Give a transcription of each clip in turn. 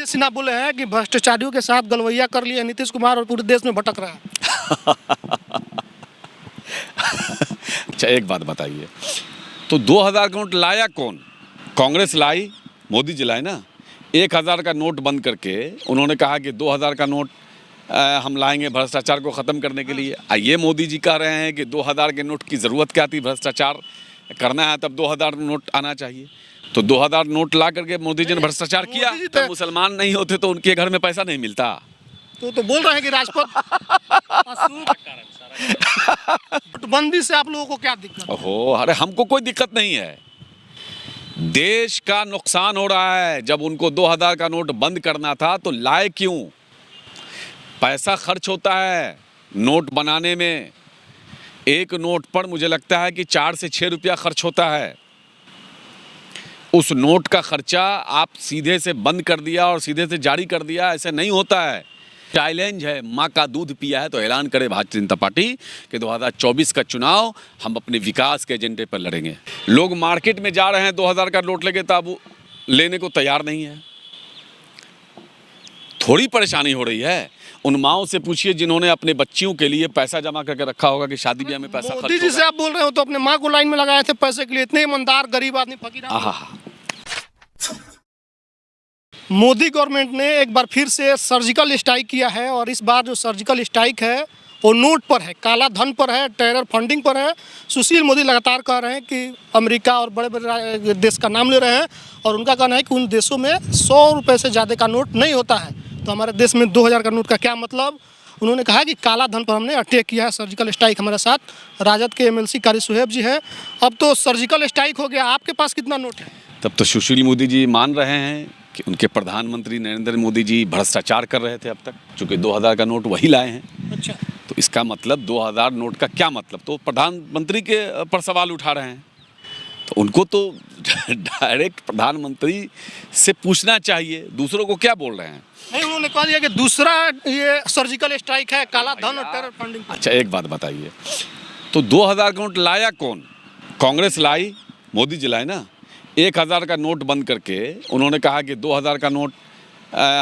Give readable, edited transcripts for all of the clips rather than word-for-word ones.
विजय सिन्हा बोले हैं कि भ्रष्टाचारियों के साथ गलवैया कर लिया नीतीश कुमार और पूरे देश में भटक रहा है। अच्छा एक बात बताइए, तो 2000 का नोट लाया कौन? कांग्रेस लाई, मोदी जी लाए ना। 1000 का नोट बंद करके उन्होंने कहा कि 2000 का नोट हम लाएंगे भ्रष्टाचार को ख़त्म करने के लिए। ये मोदी जी कह रहे हैं कि 2000 के नोट की ज़रूरत क्या थी, भ्रष्टाचार करना है तब 2000 नोट आना चाहिए। तो 2000 नोट ला करके मोदी जी ने भ्रष्टाचार किया। तो मुसलमान नहीं होते तो उनके घर में पैसा नहीं मिलता। तो बोल रहे हैं कि राजपथ नोटबंदी से आप लोगों को क्या दिक्कत? ओहो, अरे हमको कोई दिक्कत नहीं है। देश का नुकसान हो रहा है। जब उनको 2000 का नोट बंद करना था तो लाए क्यों? पैसा खर्च होता है नोट बनाने में। एक नोट पर मुझे लगता है कि 4 से 6 रुपया खर्च होता है। उस नोट का खर्चा आप सीधे से बंद कर दिया और सीधे से जारी कर दिया, ऐसे नहीं होता है। चैलेंज है, माँ का दूध पिया है तो ऐलान करे भारतीय जनता पार्टी कि 2024 का चुनाव हम अपने विकास के एजेंडे पर लड़ेंगे। लोग मार्केट में जा रहे हैं 2000 का नोट लेके, तब वो लेने को तैयार नहीं है। थोड़ी परेशानी हो रही है। उन माओं से पूछिए जिन्होंने अपने बच्चियों के लिए पैसा जमा करके रखा होगा कि शादी ब्याह में पैसा खर्च होगा। मोदी जी से आप बोल रहे हो तो अपने माँ को लाइन में लगाए थे पैसे के लिए। इतने ईमानदार गरीब आदमी फकीर। मोदी गवर्नमेंट ने एक बार फिर से सर्जिकल स्ट्राइक किया है और इस बार जो सर्जिकल स्ट्राइक है वो नोट पर है, काला धन पर है, टेरर फंडिंग पर है। सुशील मोदी लगातार कह रहे हैं कि अमेरिका और बड़े बड़े देश का नाम ले रहे हैं और उनका कहना है कि उन देशों में 100 रुपये से ज़्यादा का नोट नहीं होता है। तो हमारे देश में 2000 का नोट का क्या मतलब? उन्होंने कहा कि काला धन पर हमने अटैक किया है। Surgical strike. हमारे साथ राजद के MLC कारी सुहेब जी हैं। अब तो सर्जिकल स्ट्राइक हो गया, आपके पास कितना नोट है? तब तो सुशील मोदी जी मान रहे हैं कि उनके प्रधानमंत्री नरेंद्र मोदी जी भ्रष्टाचार कर रहे थे अब तक, चूँकि 2000 का नोट वही लाए हैं। अच्छा, तो इसका मतलब 2000 नोट का क्या मतलब? तो प्रधानमंत्री के पर सवाल उठा रहे हैं। तो उनको तो डायरेक्ट प्रधानमंत्री से पूछना चाहिए, दूसरों को क्या बोल रहे हैं। नहीं, उन्होंने कहा दिया कि दूसरा ये सर्जिकल स्ट्राइक है, काला धन और टेरर फंडिंग। अच्छा एक बात बताइए, तो 2000 का नोट लाया कौन? कांग्रेस लाई, मोदी जी लाए ना। 1000 का नोट बंद करके उन्होंने कहा कि 2000 का नोट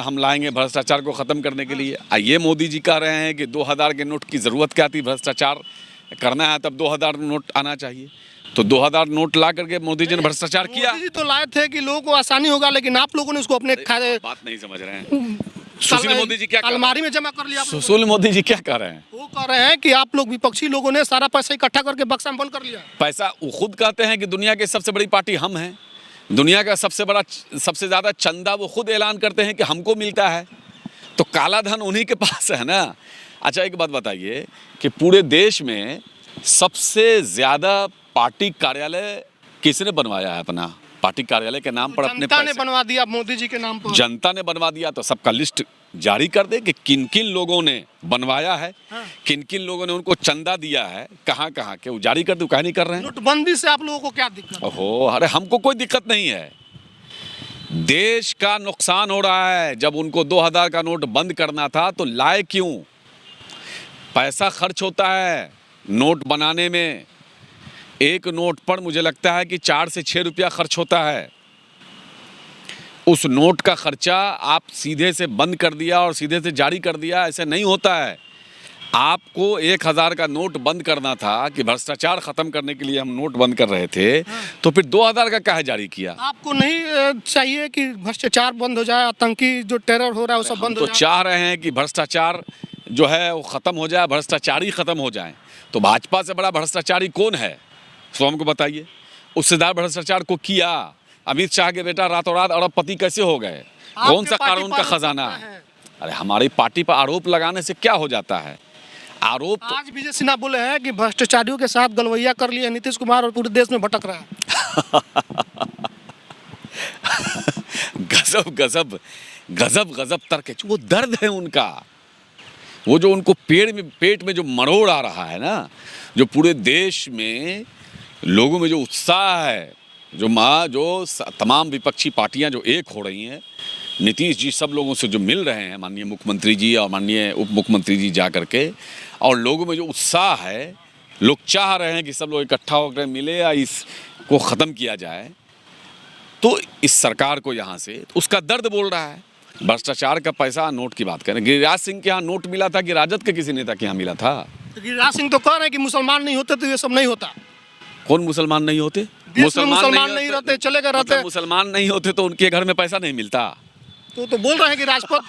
हम लाएंगे भ्रष्टाचार को ख़त्म करने के लिए। ये मोदी जी कह रहे हैं कि 2000 के नोट की ज़रूरत क्या थी, भ्रष्टाचार करना है तब 2000 नोट आना चाहिए। तो 2000 नोट ला करके मोदी जी ने भ्रष्टाचार किया। मोदी जी तो लाए थे कि लोगों को आसानी होगा, लेकिन आप लोगों ने उसको अपने बात नहीं समझ रहे हैं। सुशील मोदी जी क्या अलमारी में जमा कर लिया। सुशील मोदी जी क्या कह रहे हैं? वो कह रहे हैं कि आप लोग विपक्षी लोगों ने सारा पैसा इकट्ठा करके बक्सा में बंद कर लिया। पैसा वो खुद कहते हैं कि दुनिया की सबसे बड़ी पार्टी हम हैं, दुनिया का सबसे ज़्यादा चंदा वो खुद ऐलान करते हैं कि हमको मिलता है। तो काला धन उन्हीं के पास है ना। अच्छा एक बात बताइए कि पूरे देश में सबसे ज़्यादा पार्टी कार्यालय किसने बनवाया है? अपना पार्टी कार्यालय के नाम पर अपने जनता ने बनवा दिया, मोदी जी के नाम पर जनता ने बनवा दिया। तो सबका लिस्ट जारी कर दे कि किन किन लोगों ने बनवाया है। हाँ। किन किन लोगों ने उनको चंदा दिया है, कहाँ कहाँ के, वो जारी कर दे। कहीं नहीं कर रहे हैं। नोटबंदी से आप लोगों को क्या दिक्कत? ओहो, अरे हमको कोई दिक्कत नहीं है। देश का नुकसान हो रहा है। जब उनको 2000 का नोट बंद करना था तो लाए क्यों? पैसा खर्च होता है नोट बनाने में। एक नोट पर मुझे लगता है कि 4 से 6 रुपया खर्च होता है। उस नोट का खर्चा आप सीधे से बंद कर दिया और सीधे से जारी कर दिया, ऐसे नहीं होता है। आपको 1000 का नोट बंद करना था कि भ्रष्टाचार खत्म करने के लिए हम नोट बंद कर रहे थे। तो फिर 2000 का काहे जारी किया? आपको नहीं चाहिए कि भ्रष्टाचार बंद हो जाए, आतंकी जो टेरर हो रहा है वो सब बंद हो तो जाए? चाह रहे हैं कि भ्रष्टाचार जो है वो ख़त्म हो जाए, भ्रष्टाचारी ख़त्म हो जाए। तो भाजपा से बड़ा भ्रष्टाचारी कौन है? सो हमको बताइए। उससे ज़्यादा भ्रष्टाचार को किया अमित शाह के बेटा रातों रात अरबपति कैसे हो गए? कौन सा कानून का खजाना है? अरे हमारी पार्टी पर आरोप लगाने से क्या हो जाता है? आरोप आज विजय सिन्हा बोले हैं कि भ्रष्टाचारियों के साथ गलवैया कर लिया नीतीश कुमार और पूरे देश में भटक रहा है। गजब गजब गजब गजब तर्क है। वो दर्द है उनका, वो जो उनको पेट में जो मरोड़ आ रहा है ना, जो पूरे देश में लोगों में जो उत्साह है, जो तमाम विपक्षी पार्टियां जो एक हो रही हैं, नीतीश जी सब लोगों से जो मिल रहे हैं, माननीय मुख्यमंत्री जी और माननीय उप मुख्यमंत्री जी जा करके, और लोगों में जो उत्साह है, लोग चाह रहे हैं कि सब लोग इकट्ठा होकर मिले या इसको ख़त्म किया जाए। तो इस सरकार को यहाँ से उसका दर्द बोल रहा है। भ्रष्टाचार का पैसा, नोट की बात करें, गिरिराज सिंह के यहाँ नोट मिला था कि राजद के किसी नेता के यहाँ मिला था? तो गिरिराज सिंह तो कह रहे हैं कि मुसलमान नहीं होते तो ये सब नहीं होता। कौन मुसलमान नहीं होते? मुसलमान नहीं रहते, चले गए रहते। मुसलमान नहीं होते तो उनके घर में पैसा नहीं मिलता। तो बोल रहे हैं कि राजपूत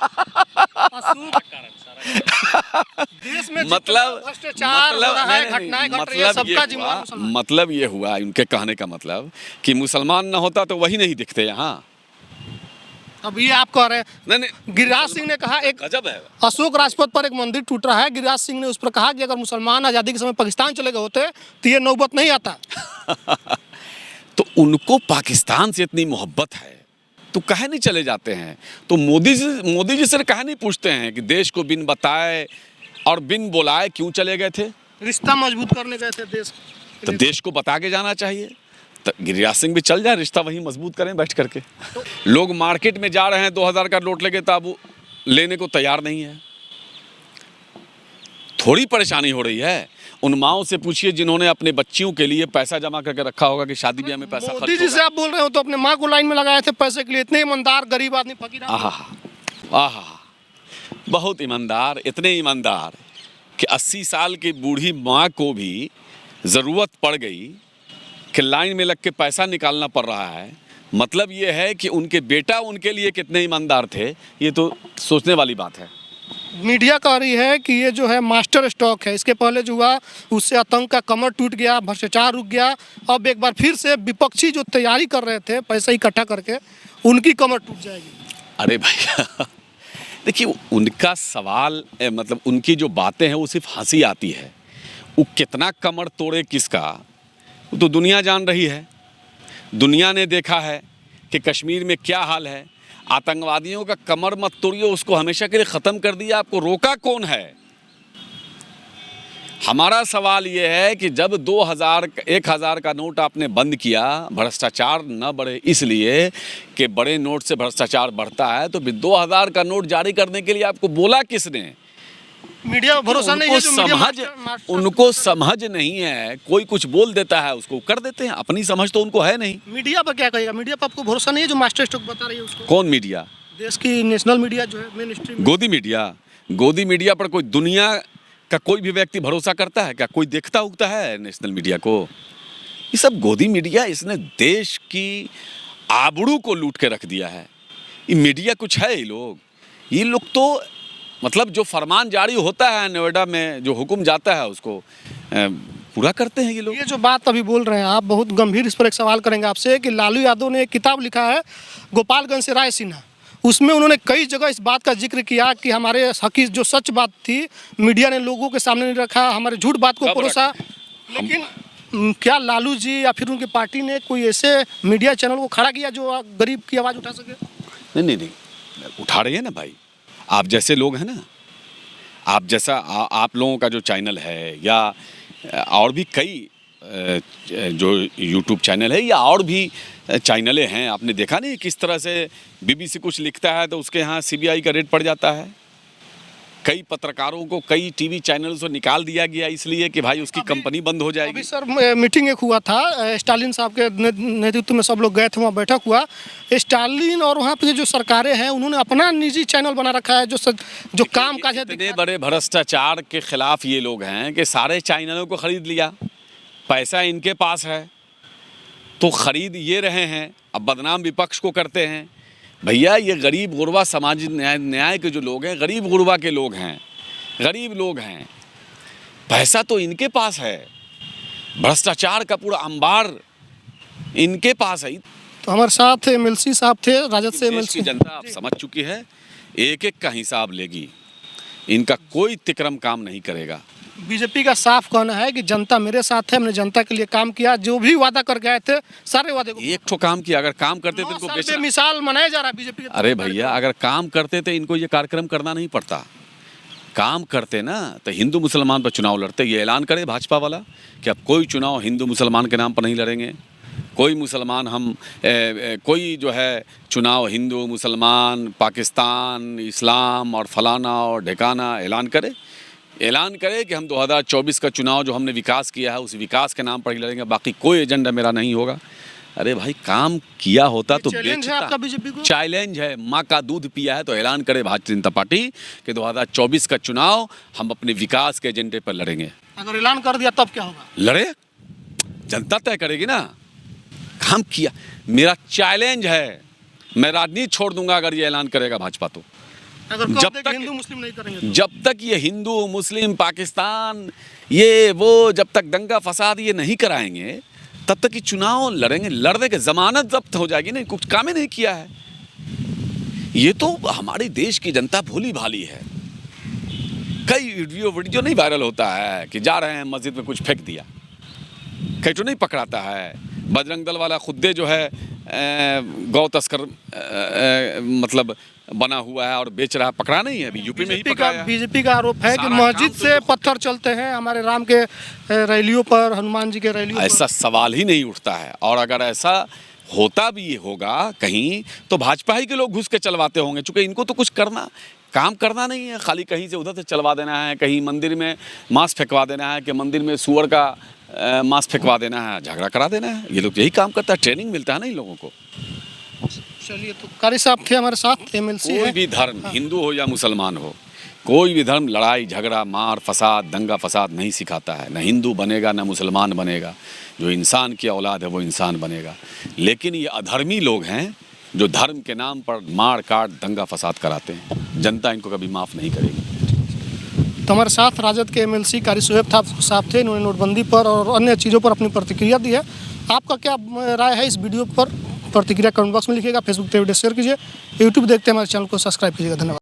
देश में मतलब भ्रष्टाचार हो रहा है, घटनाएं घट रही है, सबका जिम्मेदार मुसलमान। मतलब ये हुआ उनके कहने का मतलब कि मुसलमान न होता तो वही नहीं दिखते यहाँ। अब ये आप कह रहे हैं। नहीं, गिरिराज सिंह ने कहा, एक गजब है। अशोक राजपथ पर एक मंदिर टूट रहा है, गिरिराज सिंह ने उस पर कहा कि अगर मुसलमान आज़ादी के समय पाकिस्तान चले गए होते तो ये नौबत नहीं आता। तो उनको पाकिस्तान से इतनी मोहब्बत है तो कहे नहीं चले जाते हैं? तो मोदी जी से कहे नहीं पूछते हैं कि देश को बिन बताए और बिन बुलाए क्यों चले गए थे? रिश्ता मजबूत करने गए थे देश। तो देश को बता के जाना चाहिए। तो गिरिराज सिंह भी चल जाए, रिश्ता वहीं मजबूत करें बैठ करके। लोग मार्केट में जा रहे हैं 2000 का नोट लेके, तब वो लेने को तैयार नहीं है। थोड़ी परेशानी हो रही है। उन माओं से पूछिए जिन्होंने अपने बच्चियों के लिए पैसा जमा करके रखा होगा कि शादी ब्याह में पैसा खर्च होगा। मोदी जी से आप बोल रहे हो तो अपने माँ को लाइन में लगाए थे पैसे के लिए। इतने ईमानदार गरीब आदमी, फकीर आदमी। आहा, बहुत ईमानदार, इतने ईमानदार कि 80 साल की बूढ़ी माँ को भी ज़रूरत पड़ गई कि लाइन में लग के पैसा निकालना पड़ रहा है। मतलब ये है कि उनके बेटा उनके लिए कितने ईमानदार थे, ये तो सोचने वाली बात है। मीडिया कह रही है कि ये जो है मास्टर स्टॉक है। इसके पहले जो हुआ उससे आतंक का कमर टूट गया, भ्रष्टाचार रुक गया। अब एक बार फिर से विपक्षी जो तैयारी कर रहे थे पैसा इकट्ठा करके, उनकी कमर टूट जाएगी। अरे भैया देखिए, उनका सवाल मतलब उनकी जो बातें हैं वो सिर्फ हंसी आती है। वो कितना कमर तोड़े किसका, वो तो दुनिया जान रही है। दुनिया ने देखा है कि कश्मीर में क्या हाल है। आतंकवादियों का कमर मत तोड़िए, उसको हमेशा के लिए ख़त्म कर दिया। आपको रोका कौन है? हमारा सवाल ये है कि जब 1000 का नोट आपने बंद किया, भ्रष्टाचार न बढ़े इसलिए कि बड़े नोट से भ्रष्टाचार बढ़ता है, तो 2000 का नोट जारी करने के लिए आपको बोला किसने? मीडिया भरोसा नहीं है, जो उनको समझ नहीं है। कोई कुछ बोल देता है उसको कर देते हैं, अपनी समझ तो उनको है नहीं। मीडिया पर क्या कहेगा? मीडिया पर आपको भरोसा नहीं है जो मास्टर स्ट्रोक बता रही है उसको? कौन मीडिया? देश की नेशनल मीडिया जो है, मेन स्ट्रीम गोदी मीडिया पर कोई दुनिया का कोई भी व्यक्ति भरोसा करता है क्या? कोई देखता उगता है नेशनल मीडिया को? ये सब गोदी मीडिया, इसने देश की आबरू को लूट के रख दिया है। ये मीडिया कुछ है? ये लोग तो मतलब जो फरमान जारी होता है नोएडा में, जो हुक्म जाता है उसको पूरा करते हैं ये लोग। ये जो बात अभी बोल रहे हैं आप, बहुत गंभीर, इस पर एक सवाल करेंगे आपसे कि लालू यादव ने एक किताब लिखा है गोपालगंज से रायसीना। उसमें उन्होंने कई जगह इस बात का जिक्र किया कि हमारे हकी जो सच बात थी मीडिया ने लोगों के सामने नहीं रखा, हमारे झूठ बात को परोसा। लेकिन क्या लालू जी या फिर उनकी पार्टी ने कोई ऐसे मीडिया चैनल को खड़ा किया जो गरीब की आवाज़ उठा सके? नहीं, उठा रही है ना भाई। आप जैसे लोग हैं ना, आप जैसा आप लोगों का जो चैनल है, या और भी कई जो यूट्यूब चैनल है या और भी चैनलें हैं, आपने देखा नहीं किस तरह से बीबीसी कुछ लिखता है तो उसके यहाँ सीबीआई का रेड पड़ जाता है। कई पत्रकारों को कई टीवी चैनल से निकाल दिया गया इसलिए कि भाई उसकी कंपनी बंद हो जाएगी। अभी सर मीटिंग एक हुआ था, स्टालिन साहब के नेतृत्व में सब लोग गए थे, वहाँ बैठक हुआ। स्टालिन और वहाँ पे जो सरकारें हैं उन्होंने अपना निजी चैनल बना रखा है जो काम काज है। इतने बड़े भ्रष्टाचार के खिलाफ ये लोग हैं कि सारे चैनलों को खरीद लिया, पैसा इनके पास है तो खरीद ये रहे हैं, अब बदनाम विपक्ष को करते हैं। भैया ये गरीब गुरबा सामाजिक न्याय के जो लोग हैं, गरीब गुरबा के लोग हैं, गरीब लोग हैं, पैसा तो इनके पास है, भ्रष्टाचार का पूरा अंबार इनके पास है। तो हमारे साथ एमएलसी साहब थे, राजद से एमएलसी। जनता आप समझ चुकी है, एक एक का हिसाब लेगी, इनका कोई तिक्रम काम नहीं करेगा। बीजेपी का साफ कहना है कि जनता मेरे साथ है, हमने जनता के लिए काम किया, जो भी वादा कर गए थे सारे वादे को एक ठो काम किया। अगर काम करते थे इनको बेमिसाल मनाया जा रहा है बीजेपी। अरे भैया अगर काम करते थे इनको ये कार्यक्रम करना नहीं पड़ता। काम करते ना तो हिंदू मुसलमान पर चुनाव लड़ते। ये ऐलान करे भाजपा वाला कि अब कोई चुनाव हिंदू मुसलमान के नाम पर नहीं लड़ेंगे, कोई मुसलमान कोई जो है चुनाव हिंदू मुसलमान पाकिस्तान इस्लाम और फलाना और ढिकाना ऐलान करे कि हम 2024 का चुनाव जो हमने विकास किया है उस विकास के नाम पर ही लड़ेंगे, बाकी कोई एजेंडा मेरा नहीं होगा। अरे भाई काम किया होता तो चैलेंज है बेचता। आपका बीजेपी को? चैलेंज है, माँ का दूध पिया है तो ऐलान करे भारतीय जनता पार्टी कि 2024 का चुनाव हम अपने विकास के एजेंडे पर लड़ेंगे। अगर ऐलान कर दिया तब क्या होगा? लड़े, जनता तय करेगी ना। काम किया, मेरा चैलेंज है, मैं राजनीति छोड़ दूंगा अगर ये ऐलान करेगा भाजपा तो। अगर जब जब तक तक- हिंदू मुस्लिम नहीं करेंगे तो? जब तक ये हिंदू मुस्लिम पाकिस्तान ये वो जब तक दंगा फसाद ये नहीं कराएंगे तब तक ये चुनाव लड़ेंगे। लड़ने के जमानत जब्त हो जाएगी, नहीं कुछ काम ही नहीं किया है। ये तो हमारे देश की जनता भोली भाली है। कई वीडियो नहीं वायरल होता है कि जा रहे हैं मस्जिद में कुछ फेंक दिया, कहीं तो नहीं पकड़ाता है। बजरंग दल वाला खुदे जो है गौ तस्कर मतलब बना हुआ है और बेच रहा है, पकड़ा नहीं है अभी, यूपी में ही पकड़ा है। बीजेपी का आरोप है कि सारा मस्जिद काम तो से ये पत्थर चलते हैं हमारे राम के रैलियों पर, हनुमान जी के रैलियों पर। ऐसा सवाल ही नहीं उठता है। और अगर ऐसा होता भी होगा कहीं तो भाजपा ही के लोग घुस के चलवाते होंगे, चूंकि इनको तो कुछ काम करना नहीं है, खाली कहीं से उधर से चलवा देना है, कहीं मंदिर में मांस फेंकवा देना है, कि मंदिर में सुअर का मांस फेंकवा देना है, झगड़ा करा देना है। ये लोग यही काम करता है, ट्रेनिंग मिलता है ना इन लोगों को। चलिए, तो कारी साहब थे हमारे साथ, एमएलसी कोई है। भी धर्म, हिंदू हो या मुसलमान हो, कोई भी धर्म लड़ाई झगड़ा मार फसाद दंगा फसाद नहीं सिखाता है। न हिंदू बनेगा न मुसलमान बनेगा। जो इंसान की औलाद है वो इंसान बनेगा। लेकिन ये अधर्मी लोग हैं जो धर्म के नाम पर मार काट दंगा फसाद कराते हैं। जनता इनको कभी माफ़ नहीं करेगी। तो हमारे साथ राजद के एमएलसी कारी शोएब साहब थे। इन्होंने नोटबंदी पर और अन्य चीज़ों पर अपनी प्रतिक्रिया दी है। आपका क्या राय है इस वीडियो पर? प्रतिक्रिया कमेंट बॉक्स में लिखिएगा। फेसबुक पे वीडियो शेयर कीजिए। यूट्यूब देखते हैं हमारे चैनल को सब्सक्राइब कीजिएगा। धन्यवाद।